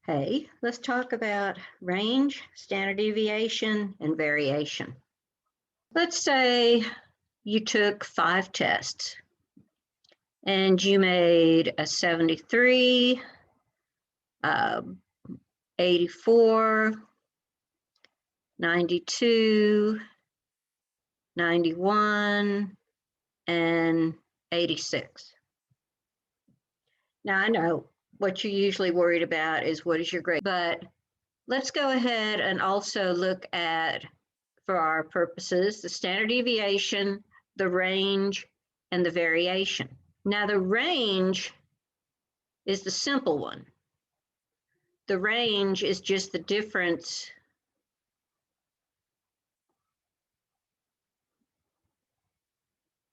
Hey, let's talk about range, standard deviation, and variation. Let's say you took 5 tests and you made a 73, 84, 92, 91, and 86. Now I know what you're usually worried about is what is your grade, but let's go ahead and also look at, for our purposes, the standard deviation, the range, and the variation. Now the range is the simple one. The range is just the difference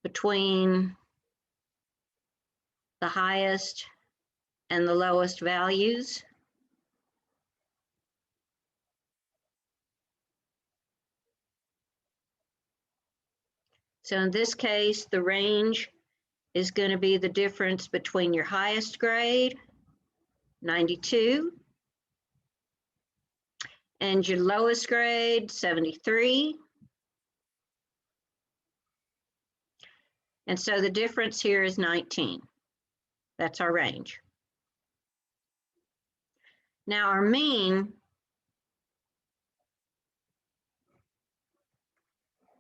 between the highest and the lowest values. So in this case, the range is going to be the difference between your highest grade, 92, and your lowest grade, 73. And so the difference here is 19. That's our range. Now our mean,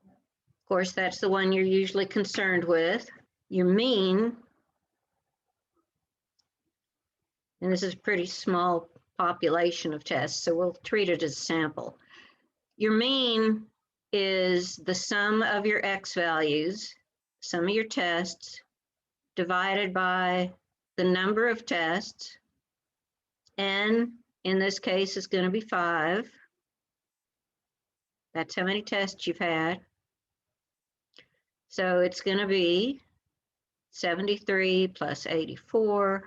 of course, that's the one you're usually concerned with. Your mean, and this is a pretty small population of tests, so we'll treat it as a sample. Your mean is the sum of your X values, sum of your tests, divided by the number of tests. N, in this case, is going to be 5. That's how many tests you've had. So it's going to be 73 plus 84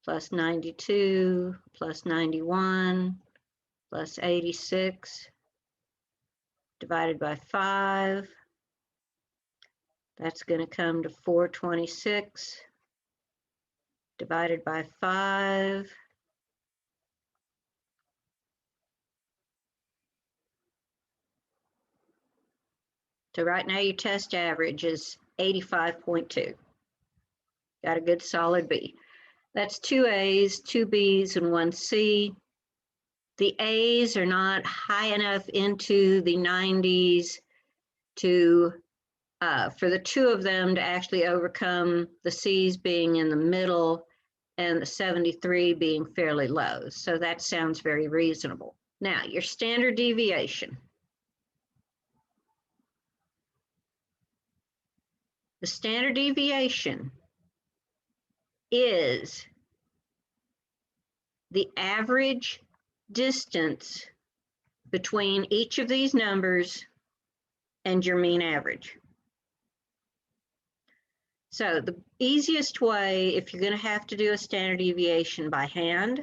plus 92 plus 91 plus 86 divided by 5. That's going to come to 426 divided by 5. So right now your test average is 85.2. Got a good solid B. That's 2 A's, 2 B's, and 1 C. The A's are not high enough into the 90s to for the 2 of them to actually overcome the C's being in the middle and the 73 being fairly low. So that sounds very reasonable. Now, your standard deviation. The standard deviation is the average distance between each of these numbers and your mean average. So the easiest way, if you're going to have to do a standard deviation by hand,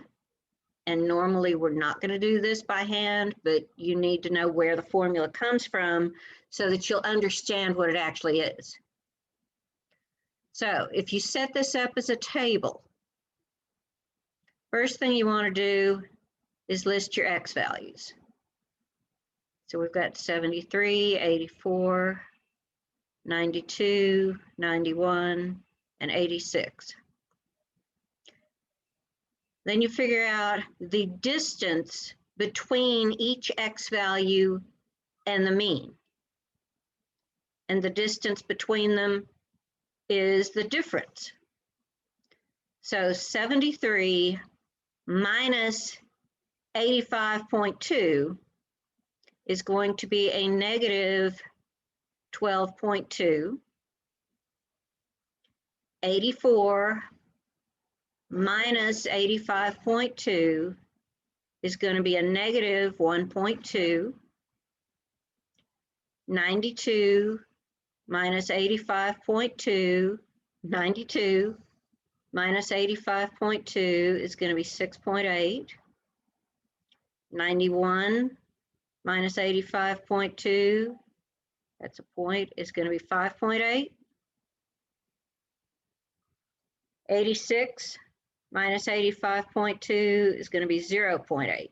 and normally we're not going to do this by hand, but you need to know where the formula comes from so that you'll understand what it actually is. So if you set this up as a table, first thing you want to do is list your X values. So we've got 73, 84, 92, 91, and 86. Then you figure out the distance between each X value and the mean. And the distance between them is the difference. So 73 minus 85.2 is going to be a negative 12.2. 84 minus 85.2 is going to be a negative 1.2. 92 minus 85.2, 92 minus 85.2 is going to be 6.8. 91 minus 85.2, that's a point, is going to be 5.8. 86 minus 85.2 is going to be 0.8.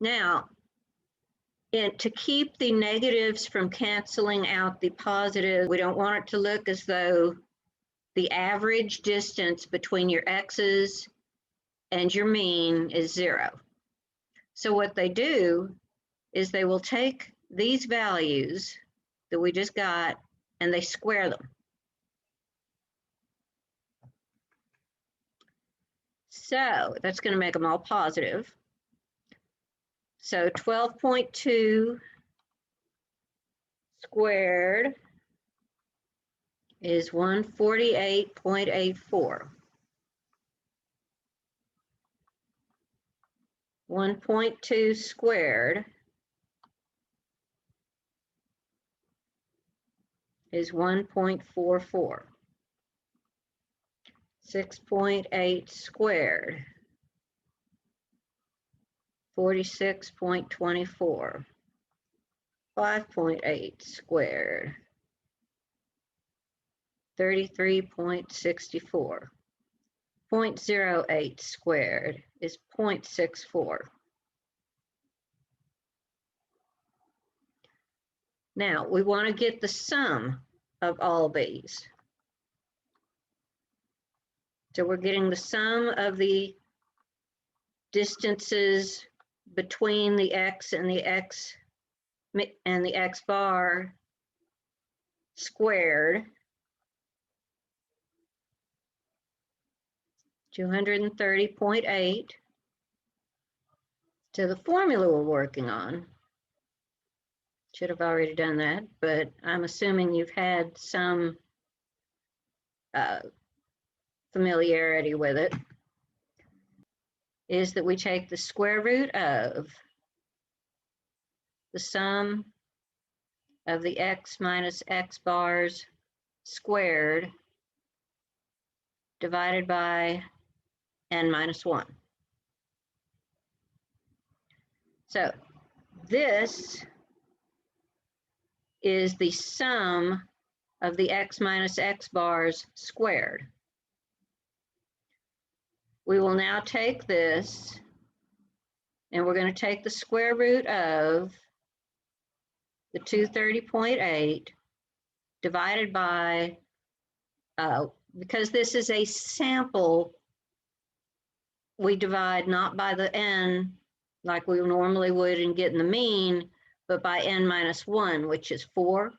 Now, to keep the negatives from canceling out the positive, we don't want it to look as though the average distance between your x's and your mean is 0. So what they do is they will take these values that we just got and they square them. So that's going to make them all positive. So 12.2 squared is 148.84. 1.2 squared is 1.44. 6.8 squared, 46.24. 5.8 squared, 33.64. 0.08 squared is 0.64. Now, we want to get the sum of all these. So we're getting the sum of the distances between the x and the x bar squared, 230.8. So the formula we're working on, should have already done that, but I'm assuming you've had some familiarity with it, is that we take the square root of the sum of the x minus x bars squared divided by n minus 1. So this is the sum of the x minus x bars squared. We will now take this and we're going to take the square root of the 230.8 divided by, because this is a sample, we divide not by the n like we normally would in getting the mean, but by n minus 1, which is 4.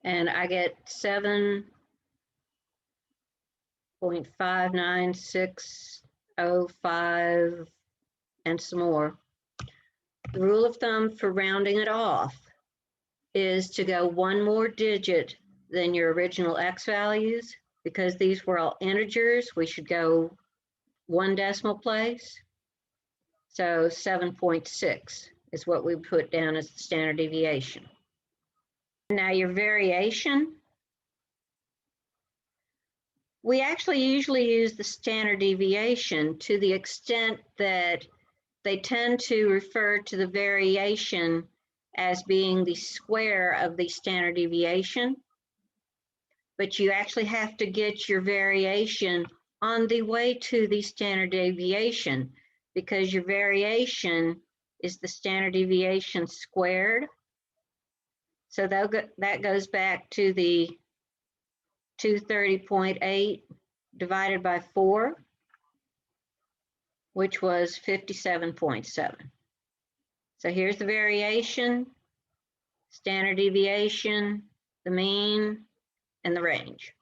And I get 7.59605 and some more. The rule of thumb for rounding it off is to go one more digit than your original x values. Because these were all integers, we should go one decimal place. So 7.6 is what we put down as the standard deviation. Now your variation, we actually usually use the standard deviation to the extent that they tend to refer to the variation as being the square of the standard deviation. But you actually have to get your variation on the way to the standard deviation, because your variation is the standard deviation squared. So that goes back to the 230.8 divided by 4, which was 57.7. So here's the variation, standard deviation, the mean, and the range.